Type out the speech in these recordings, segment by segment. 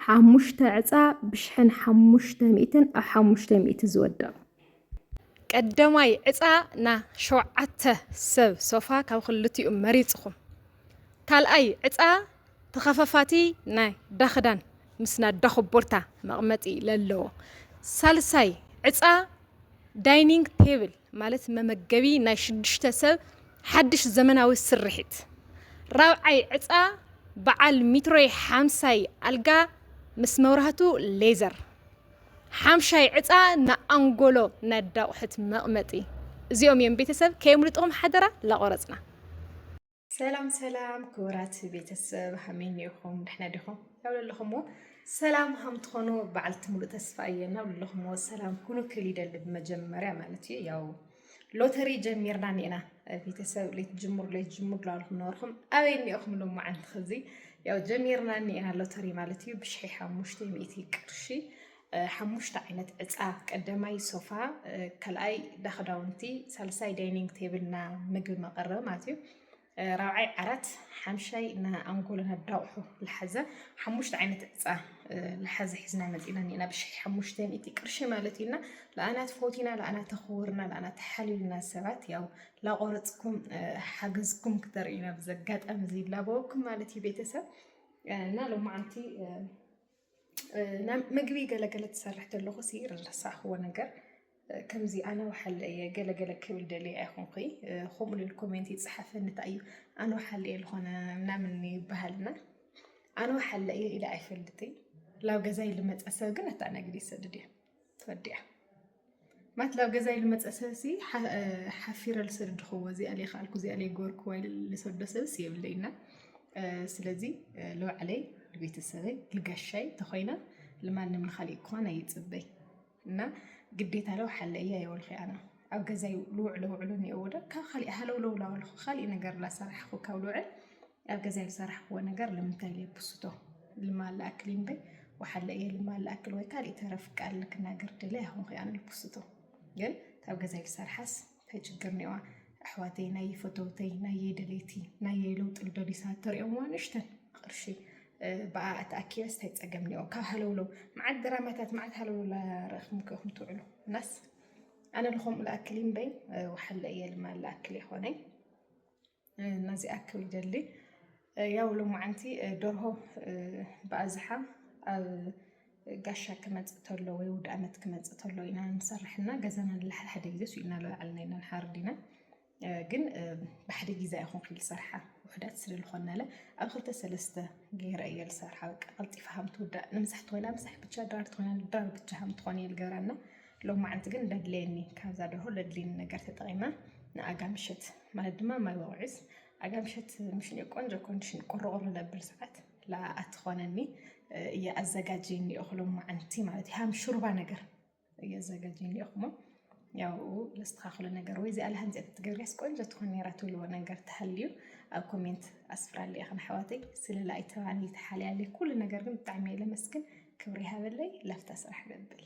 ሓሙሽተ ዕፃ ብሽሕን 500 ኣብ 500 ዝወድቕ ቀዳማይ ዕፃ ና 7 ሰብ ሶፋ ካብ ክልቲኡ መሪፅኹም ካልኣይ ዕፃ ተኸፋፋቲ ናይ ዳኽዳን ምስና ዳኽቦርታ መቕመጢ ለለዎ ሳልሳይ ዕፃ ዳይኒንግ ቴብል ማለት መመገቢ ናይ 6 ሰብ ሓድሽ ዘመናዊ ስርሒት ራብዓይ ዕፃ በዓል 150 ኣልጋ ምስ መብራህቱ ሌዘር ሓምሻይ ዕፃ ንኣንጎሎ ነዳቑሕት መቕመጢ እዚኦም እዮም ቤተሰብ ከየምልጥኹም ሓደራ ላቆረፅና ሰላም ክቡራት ቤተሰብ ሃመይ ኔኹም ድሕና ዲኹም ያብለለኹም ሰላም ሃም ትኾኑ በዓልቲ ሙሉእ ተስፋ እየ ናብለለኹም ሰላም ኩኑ ክል ይደሊ በመጀመርያ ማለት እዩ ያው ሎተሪ ጀሚርና ኒና ቤተሰብ ለይት ጅሙር ላልኩም ነበርኩም ኣበይ ኒኹም ሎማዓንቲ ኸዚ ያው ጀሚርና ኒና ሎተሪ ማለት እዩ ብሽሒ 500 ቅርሺ 5 ዓይነት ዕፃ ቀዳማይ ሶፋ ካልኣይ ዳኽዳውንቲ ሳልሳይ ዳይኒንግ ቴብልና ምግቢ መቐረቢ ማለት እዩ ራብዓይ ዓራት ሓምሻይ ንኣንጎሎ ነዳቑሑ ዝሓዘ 5 ዓይነት ዕፃ ዝሓዘ ሒዝና መፂና ኒና ብሽሒ 500 ቅርሺ ማለት እዩና ለኣናት ፎቲና ለኣናት ተኽውርና ለኣናት ተሓሊልና ሰባት ያው ላቆረፅኩም ሓገዝኩም ክተርእዩና ብዘጋጠም እዚ ላበወኩም ማለት እዩ ቤተሰብ እና ሎማዓንቲ ምግቢ ገለገለ ትሰርሕ ዘለኹ ረሳኽዎ ነገር ከምዚ ኣነ ወሓለ እየ ገለገለ ክብል ደልየ ኣይኹንኺ ከምኡ ኢሉ ኮሜንት ይፅሓፍ እንታይ እዩ ኣነ ወሓለ እየ ዝኾነ ምናምን ይበሃልና ኣነ ወሓለ እየ ኢለ ኣይፈልጥይ ላብ ገዛይ ልመፀ ሰብ ግን ኣታናግዲ ይሰድድ እየ ትወዲያ ማት ላብ ገዛይ ልመፀ ሰብ ሲ ሓፊረ ልሰድድኽዎ እዚኣ ለይ ካልኩ እዚኣ ለይ ጎርክዎ ልሰዶ ሰብስ የብለይና ስለዚ ለባዕለይ ቤተሰበይ ልጋሻይ ተኾይና ለማንም ለኻሊእ ክኾን ኣይፅበይ እና ግዴታ ለው ሓለ እያ የወልኺ ኣነ ኣብ ገዛይ ልውዕሎ ኒአወደ ካብ ካሊእ ሃለውለው ላወልኹ ካሊእ ነገር ላሰራሕኹ ካብ ልውዕል ኣብ ገዛይ ልሰራሕኽዎ ነገር ንምንታይ ለየብስቶ ልማል ኣክል እምበይ ወሓለ እየ ልማል ኣክል ወይ ካሊእ ተረፍ ቃል ክናገር ደለ ኣይኹንኺ ኣነ ልብስቶ ግን ኣብ ገዛይ ልሰርሓስ እንታይ ችግር ኒዋ ኣሕዋተይ ናይ ፈተውተይ ናይ የደለይቲ ናይ የለውጥ ልደሊሳ ተሪኦምዋ ንእሽተን ቅርሺ በኣ ኣተኣኪበስ እንታይ ፀገም ኒኦ ካብ ሃለውለው መዓት ድራማታት መዓት ሃለውለው ላረእኽም ክእኹም ትውዕሉ ናስ ኣነ ልኸምኡ ልኣክል እምበይ ወሓለ እየ ልማል ልኣክል ይኾነይ ናዚ ኣክል ይደሊ ያው ሎማዓንቲ ደርሆ ብኣብዝሓ ኣብ ጋሻ ክመፅእ ተሎ ወይ ውድ ዓመት ክመፅእ ተሎ ኢና ንሰርሕና ገዛና ንሓደ ግዜ ስኢልና ለባዕልና ኢና ንሓርድ ኢና ግን ብሓደ ግዜ ኣይኹን ክል ሰርሓ ውሕዳት ስለልኾናለ ኣብ 2-3 ገይረ እየ ልሰርሓ ቀልጢፋ ሃም ትውዳእ ንምሳሕ ትኾይና ምሳሕ ብቻ ድራር ትኾይና ድራር ብቻ ሃም ትኾን እየ ልገብራና ሎማዓንቲ ግን ደድለየኒ ካብዛ ደርሆ ለድልየኒ ነገር ተጠቒማ ንኣጋምሸት ማለት ድማ ማይ ወውዒዝ ኣጋምሸት ምሽን ቆንጆ ኮንዲሽን ቆርቆሮ ለብል ሰዓት ለኣትኾነኒ እየ ኣዘጋጀኒ እኹ ሎማዓንቲ ማለት እዩ ሃም ሹርባ ነገር እየ ኣዘጋጀኒ እኹሞ ያው ለስተኻኽሎ ነገር ወይ እዚኣ ለሃንዚኣ ትገብርያስ ቆንጆ ትኾን ነይራ ትብልዎ ነገር ተሃልዩ ኣብ ኮሜንት ኣስፍራለይ ኣኽን ኣሕዋተይ ስለላይ ተባኒ ተሓልያለይ ኩሉ ነገር ግን ብጣዕሚ እየ ለመስግን ክብሪ ሃበለይ ላፍታ ስራሕ ገብል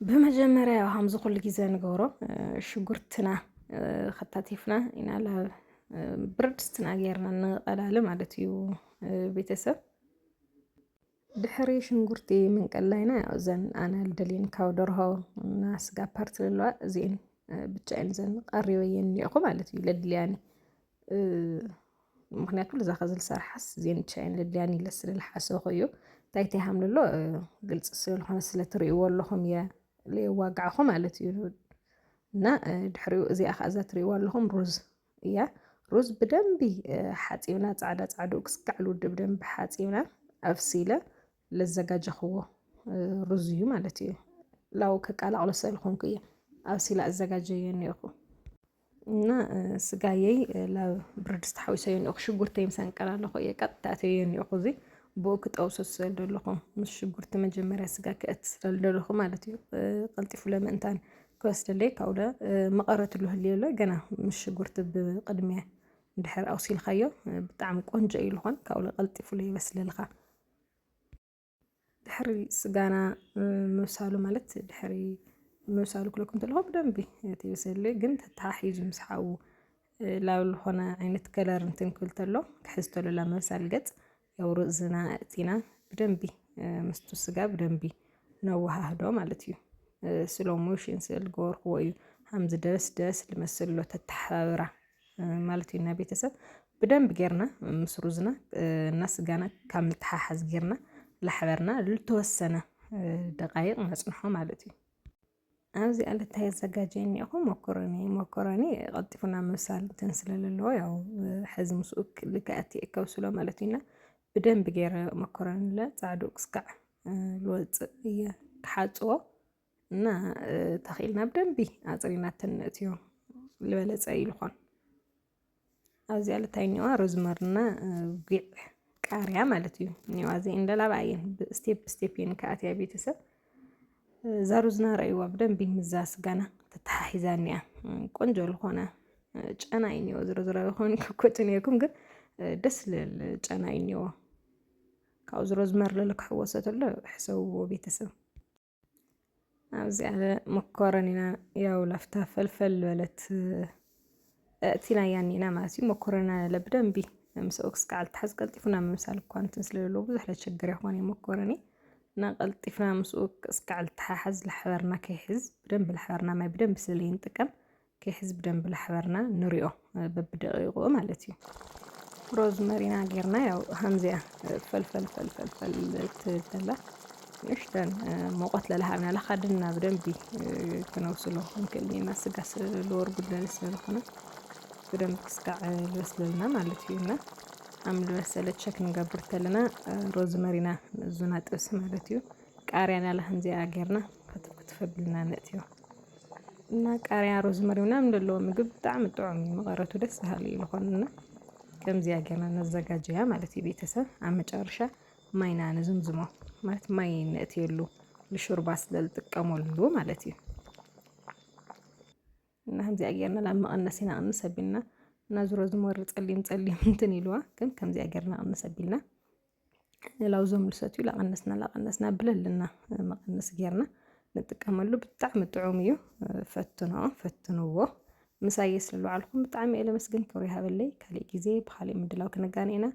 በመጀመርያ ያው ሃምዚ ኩሉ ግዜ ንገብሮ ሽጉርትና ከታቲፍና ኢና ላብ ብረድስትና ጌርና ንቐላሊ ማለት እዩ ቤተሰብ ድሕሪ ሽንጉርቲ ምንቀላይና ያው ዘን ኣነ ልደልየን ካብ ደርሆ እና ስጋ ፓርቲ ለለዋ እዚአን ብቻዬን ዘን ቀሪበየን ኒአኹ ማለት እዩ ለድልያኒ ምክንያቱ ለዛ ኸዝል ሰርሓስ እዚአን ብቻዬን ለድልያኒ ኢለ ስለልሓሰብኹ እዩ እንታይ ሃምልሎ ግልፂ ስለልኾነ ስለትሪእዎ ኣለኹም እየ ለየዋግዓኹ ማለት እዩ እና ድሕሪኡ እዚኣ ከዓ እዛ ትሪእዎ ኣለኹም ሩዝ እያ ሩዝ ብደንቢ ሓፂብና ፃዕዳ ፃዕዱኡ ክስካዕ ልውድእ ብደንቢ ሓፂብና ኣብሲለ ለዘጋጀኽዎ ሩዝ እዩ ማለት እዩ ላው ከቃላቕሎ ሰልኹንኩ እየ ኣብሲለ ኣዘጋጀየ ኒአኹ እና ስጋየይ ላብ ብረድስቲ ሓዊሰዮ ኒአኹ ሽጉርተይ ምሳን ቀላለኹ እየ ቀጥታተዮ ኒአኹ እዚ ብኡ ክጠውሶ ስለ ደለኹ ምስ ሽጉርቲ መጀመርያ ስጋ ክእት ስለ ደለኹ ማለት እዩ ቀልጢፉ ለምእንታን ክወስደለይ ካብኡ መቐረት ልህልየሎ ገና ምስ ሽጉርቲ ብቅድሚያ እንድሕር ኣውሲልኻዮ ብጣዕሚ ቆንጆ እዩ ልኾን ካብኡ ቀልጢፉ ለይበስለልኻ ድሕሪ ስጋና ምብሳሉ ማለት ድሕሪ ምብሳሉ ክለኩም ተለኹ ብደንቢ ትብሰለ ግን ተተሓሒዙ ምስ ሓው ላብ ዝኾነ ዓይነት ከለር እንትን ክብል ተሎ ክሕዝ ተሎ ላ ምብሳል ገፅ ያው ርዝና እቲና ብደንቢ ምስቱ ስጋ ብደንቢ ነዋሃህዶ ማለት እዩ ስሎ ሞሽን ስእል ገበርክዎ እዩ ሃምዚ ደስ ልመስሎ ተተሓባብራ ማለት እዩ እና ቤተሰብ ብደንብ ጌርና ምስ ሩዝና እና ስጋና ካብ ምትሓሓዝ ጌርና ላሕበርና ልተወሰነ ደቃይቅ ነፅንሖ ማለት እዩ ኣብዚ ዕለት ዘጋጀየ እኒአኹ ሞኮረኒ ቀልጢፉና ምብሳል እንትን ስለለለዎ ያው ሕዚ ምስኡ ልክኣቲ ከብስሎ ማለት እዩና ብደንብ ገይረ መኮረኒ ፃዕዱቅ ክስካዕ ልወፅእ እየ ክሓፅቦ እና ተኺልና ብደንቢ ኣፅሪና ተንእትዮ ልበለፀ ኢልኾን ኣብዚ ዕለት እኒዋ ሮዝመርና ጉዕ ቃርያ ማለት እዩ እኒዋ እዚ እንደላባ እየን ስቴፕ እየን ከኣትያ ቤተሰብ እዛ ሩዝና ረእይዋ ብደንቢ ምዛ ስጋና ተተሓሒዛ እኒኣ ቆንጆ ዝኾነ ጨና እዩ እኒኦ ዝረዝረ ይኮን ክኮጭ ነይርኩም ግን ደስ ልብል ጨና እዩ እኒኦ ካብኡ ዝሮዝመር ክሕወሶ ተሎ ሕሰብዎ ቤተሰብ ኣብዚ ኣለ መኮረኒና ያው ላፍታ ፈልፈል በለት እቲናያ ኒና ማለት እዩ መኮረና ለብደንቢ ምስኡ ክስካዕ ልትሓዝ ቀልጢፉና ምምሳል እኳ እንትን ስለለዎ ብዙሕ ለችግር ይኾን መኮረኒ እና ቀልጢፍና ምስኡ ክስካዕ ልትሓሓዝ ላሕበርና ከይሕዝ ብደንብ ላሕበርና ማይ ብደንብ ስለይንጥቀም ከይሕዝ ብደንብ ላሕበርና ንሪኦ በብደቂቁ ማለት እዩ ሮዝመሪና ጌርና ያው ሃምዚያ ፈልፈል ትተላ ንሽተን ሞቆት ለላሃብና ለኻድና ብደንቢ ክነብስሎ ንክእልኒና ስጋ ስለልወርጉድ ስለዝኾነ ብደንብ ክስካዕ ልበስለልና ማለት እዩ እና ኣብ ልበሰለ ቸክ ንገብር ተለና ሮዝመሪና ንዙና ጥብሲ ማለት እዩ ቃርያና ለሃምዚያ ጌርና ክትፈብልና ነእትዮ እና ቃርያ ሮዝመሪና ምንለዎ ምግብ ብጣዕሚ ጥዑም እዩ መቐረቱ ደስ በሃሊ እዩ ዝኾንና ከምዚያ ጌርና ነዘጋጀያ ማለት እዩ ቤተሰብ ኣብ መጨረሻ ማይና ንዝምዝሞ ማለት ማይ ነእትየሉ ንሹርባ ስለዝጥቀመሉ ማለት እዩ እና ከምዚኣ ጌርና ናብ መቐነስ ኢና ቅንስ ኣቢልና እና ዝሮዝመሪ ፀሊም እንትን ኢልዋ ግን ከምዚኣ ጌርና ቅንስ ኣቢልና ላውዞም ልሰትዩ ላቐነስና ብለልና መቐነስ ጌርና ንጥቀመሉ ብጣዕሚ ጥዑም እዩ ፈትንዎ ምሳየ ስለልባዕልኩም ብጣዕሚ እየ ለመስግን ክብሪ ሃበለይ ካሊእ ግዜ ብካሊእ ምድላው ክንጋነ ኢና